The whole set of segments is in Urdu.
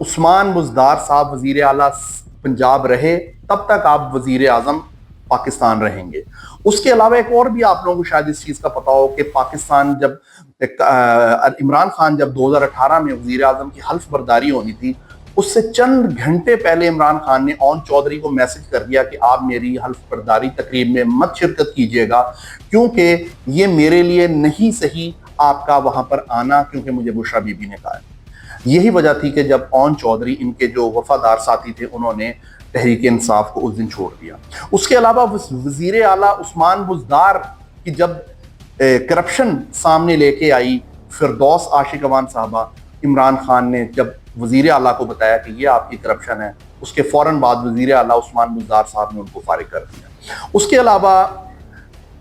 عثمان بزدار صاحب وزیر اعلیٰ پنجاب رہے تب تک آپ وزیر اعظم پاکستان رہیں گے۔ اس کے علاوہ ایک اور بھی آپ لوگوں کو شاید اس چیز کا پتا ہو کہ پاکستان جب عمران خان جب 2018 میں وزیر اعظم کی حلف برداری ہونی تھی، اس سے چند گھنٹے پہلے عمران خان نے اون چودھری کو میسج کر دیا کہ آپ میری حلف برداری تقریب میں مت شرکت کیجیے گا، کیونکہ یہ میرے لیے نہیں صحیح آپ کا وہاں پر آنا، کیونکہ مجھے بشرا بی بی نے کہا ہے۔ یہی وجہ تھی کہ جب اون چودھری ان کے جو وفادار ساتھی تھے انہوں نے تحریک انصاف کو اس دن چھوڑ دیا۔ اس کے علاوہ وزیر اعلیٰ عثمان بزدار کی جب کرپشن سامنے لے کے آئی فردوس عاشقوان صاحبہ، عمران خان نے جب وزیر اعلیٰ کو بتایا کہ یہ آپ کی کرپشن ہے، اس کے فوراً بعد وزیر اعلیٰ عثمان بزدار صاحب نے ان کو فارغ کر دیا۔ اس کے علاوہ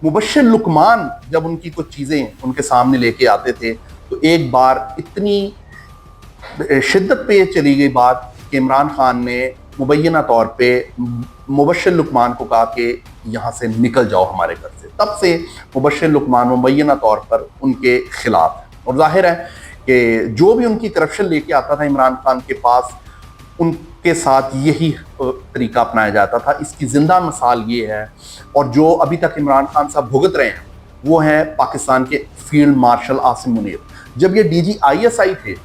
مبشر لقمان جب ان کی کچھ چیزیں ان کے سامنے لے کے آتے تھے تو ایک بار اتنی شدت پہ یہ چلی گئی بات کہ عمران خان نے مبینہ طور پہ مبشر لقمان کو کہا کہ یہاں سے نکل جاؤ ہمارے گھر سے۔ تب سے مبشر لقمان مبینہ طور پر ان کے خلاف ہے، اور ظاہر ہے کہ جو بھی ان کی کرپشن لے کے آتا تھا عمران خان کے پاس، ان کے ساتھ یہی طریقہ اپنایا جاتا تھا۔ اس کی زندہ مثال یہ ہے، اور جو ابھی تک عمران خان صاحب بھگت رہے ہیں وہ ہیں پاکستان کے فیلڈ مارشل عاصم منیر۔ جب یہ D G I S I تھے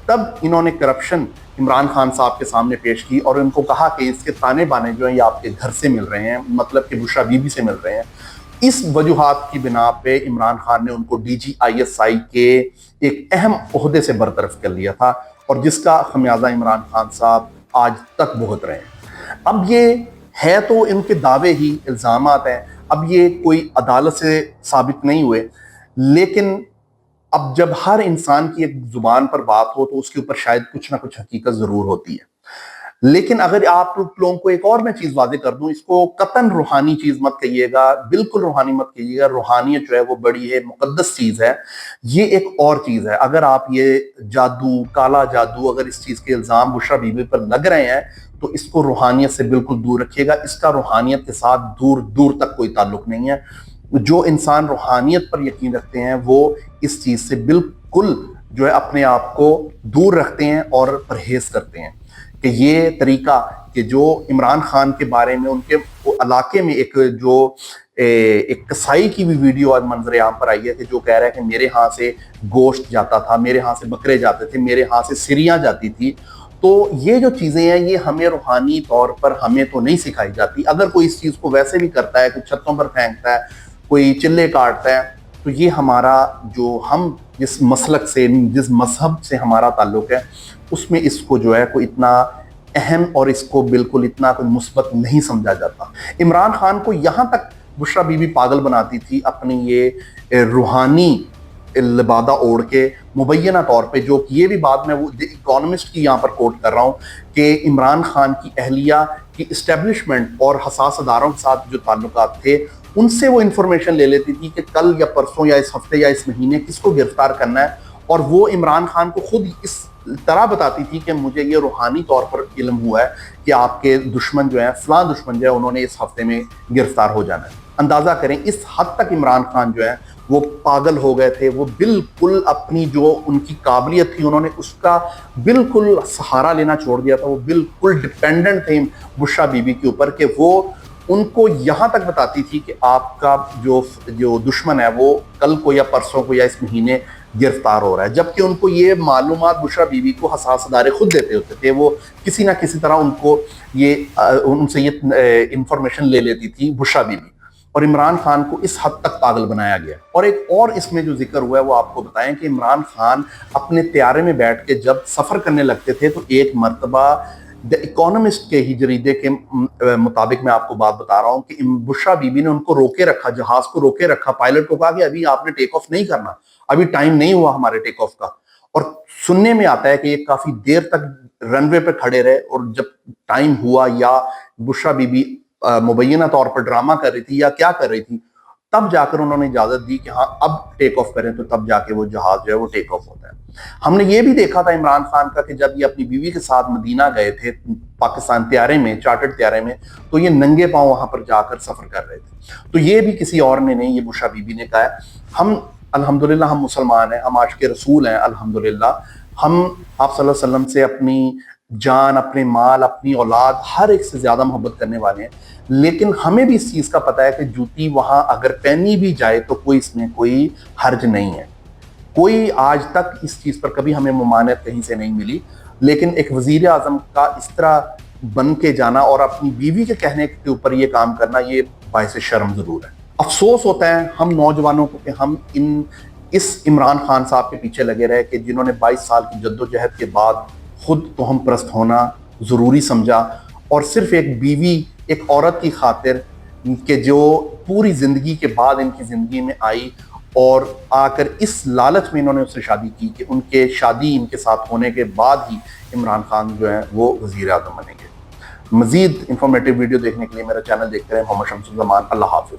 تب انہوں نے کرپشن عمران خان صاحب کے سامنے پیش کی اور ان کو کہا کہ اس کے تانے بانے جو ہیں یہ آپ کے گھر سے مل رہے ہیں، مطلب کہ بشرا بی بی سے مل رہے ہیں۔ اس وجوہات کی بنا پہ عمران خان نے ان کو D G I S I کے ایک اہم عہدے سے برطرف کر لیا تھا، اور جس کا خمیازہ عمران خان صاحب آج تک بھگت رہے ہیں۔ اب یہ ہے تو ان کے دعوے ہی الزامات ہیں، اب یہ کوئی عدالت سے ثابت نہیں ہوئے، لیکن اب جب ہر انسان کی ایک زبان پر بات ہو تو اس کے اوپر شاید کچھ نہ کچھ حقیقت ضرور ہوتی ہے۔ لیکن اگر آپ لوگوں کو ایک اور میں چیز واضح کر دوں، اس کو قطعاً روحانی چیز مت کہیے گا، بالکل روحانی مت کہیے گا، روحانیت جو ہے وہ بڑی ہے مقدس چیز ہے، یہ ایک اور چیز ہے۔ اگر آپ یہ جادو، کالا جادو، اگر اس چیز کے الزام بشرا بی بی پر لگ رہے ہیں تو اس کو روحانیت سے بالکل دور رکھیے گا، اس کا روحانیت کے ساتھ دور دور تک کوئی تعلق نہیں ہے۔ جو انسان روحانیت پر یقین رکھتے ہیں وہ اس چیز سے بالکل جو ہے اپنے آپ کو دور رکھتے ہیں اور پرہیز کرتے ہیں کہ یہ طریقہ کہ جو عمران خان کے بارے میں ان کے علاقے میں ایک کسائی کی بھی ویڈیو آج منظر عام پر آئی ہے کہ جو کہہ رہا ہے کہ میرے ہاں سے گوشت جاتا تھا، میرے ہاں سے بکرے جاتے تھے، میرے ہاں سے سریاں جاتی تھی۔ تو یہ جو چیزیں ہیں یہ ہمیں روحانی طور پر ہمیں تو نہیں سکھائی جاتی۔ اگر کوئی اس چیز کو ویسے بھی کرتا ہے، کوئی چھتوں پر پھینکتا ہے، کوئی چلے کاٹتا ہے، تو یہ ہمارا جو ہم جس مسلک سے، جس مذہب سے ہمارا تعلق ہے اس میں اس کو جو ہے کوئی اتنا اہم اور اس کو بالکل اتنا کوئی مثبت نہیں سمجھا جاتا۔ عمران خان کو یہاں تک بشرا بی بی پاگل بناتی تھی اپنی یہ روحانی لبادہ اوڑھ کے، مبینہ طور پہ جو یہ بھی بات میں وہ اکانومسٹ کی یہاں پر کوٹ کر رہا ہوں کہ عمران خان کی اہلیہ کی اسٹیبلشمنٹ اور حساس اداروں کے ساتھ جو تعلقات تھے ان سے وہ انفارمیشن لے لیتی تھی کہ کل یا پرسوں یا اس ہفتے یا اس مہینے کس کو گرفتار کرنا ہے، اور وہ عمران خان کو خود اس طرح بتاتی تھی کہ مجھے یہ روحانی طور پر علم ہوا ہے کہ آپ کے دشمن جو ہیں، فلاں دشمن جو ہے، انہوں نے اس ہفتے میں گرفتار ہو جانا ہے۔ اندازہ کریں اس حد تک عمران خان جو ہے وہ پاگل ہو گئے تھے، وہ بالکل اپنی جو ان کی قابلیت تھی انہوں نے اس کا بالکل سہارا لینا چھوڑ دیا تھا، وہ بالکل ڈپینڈنٹ تھے بشرا بی بی کے اوپر کہ وہ ان کو یہاں تک بتاتی تھی کہ آپ کا جو دشمن ہے وہ کل کو یا پرسوں کو یا اس مہینے گرفتار ہو رہا ہے، جبکہ ان کو یہ معلومات بشرا بی بی کو حساس ادارے خود دیتے ہوتے تھے، وہ کسی نہ کسی طرح ان سے یہ انفارمیشن لے لیتی تھی بشرا بی بی، اور عمران خان کو اس حد تک پاگل بنایا گیا۔ اور ایک اور اس میں جو ذکر ہوا ہے وہ آپ کو بتائیں کہ عمران خان اپنے طیارے میں بیٹھ کے جب سفر کرنے لگتے تھے تو ایک مرتبہ دی اکانومسٹ کے ہی جریدے کے مطابق میں آپ کو بات بتا رہا ہوں کہ بشرا بی بی نے ان کو روکے رکھا، جہاز کو روکے رکھا، پائلٹ کو کہا کہ ابھی آپ نے ٹیک آف نہیں کرنا، ابھی ٹائم نہیں ہوا ہمارے ٹیک آف کا۔ اور سننے میں آتا ہے کہ یہ کافی دیر تک رن وے پہ کھڑے رہے، اور جب ٹائم ہوا یا بشرا بی بی مبینہ طور پر ڈرامہ کر رہی تھی یا کیا کر رہی تھی، تب جا کر انہوں نے اجازت دی کہ ہاں اب ٹیک آف کریں، تو تب جا کے وہ جہاز جو ہے وہ ٹیک آف ہوتا ہے۔ ہم نے یہ بھی دیکھا تھا عمران خان کا کہ جب یہ اپنی بیوی کے ساتھ مدینہ گئے تھے پاکستان طیارے میں، چارٹرڈ طیارے میں، تو یہ ننگے پاؤں وہاں پر جا کر سفر کر رہے تھے۔ تو یہ بھی کسی اور نے نہیں، یہ بشرا بی بی نے کہا ہے۔ ہم الحمدللہ ہم مسلمان ہیں، ہم عاشق رسول ہیں، الحمدللہ ہم آپ صلی اللہ علیہ وسلم سے اپنی جان، اپنے مال، اپنی اولاد، ہر ایک سے زیادہ محبت کرنے والے ہیں. لیکن ہمیں بھی اس چیز کا پتہ ہے کہ جوتی وہاں اگر پہنی بھی جائے تو کوئی اس میں کوئی حرج نہیں ہے. کوئی آج تک اس چیز پر کبھی ہمیں ممانعت کہیں سے نہیں ملی. لیکن ایک وزیر اعظم کا اس طرح بن کے جانا اور اپنی بیوی کے کہنے کے اوپر یہ کام کرنا، یہ باعث شرم ضرور ہے. افسوس ہوتا ہے ہم نوجوانوں کو کہ ہم اس عمران خان صاحب کے پیچھے لگے رہے کہ جنہوں نے 22 سال کی جدوجہد کے بعد خود توہم پرست ہونا ضروری سمجھا، اور صرف ایک بیوی، ایک عورت کی خاطر کہ جو پوری زندگی کے بعد ان کی زندگی میں آئی، اور آ کر اس لالچ میں انہوں نے اس سے شادی کی کہ ان کے شادی ان کے ساتھ ہونے کے بعد ہی عمران خان جو ہیں وہ وزیر اعظم بنیں گے. مزید انفارمیٹیو ویڈیو دیکھنے کے لیے میرا چینل دیکھتے رہیں. محمد شمس الزمان. اللہ حافظ.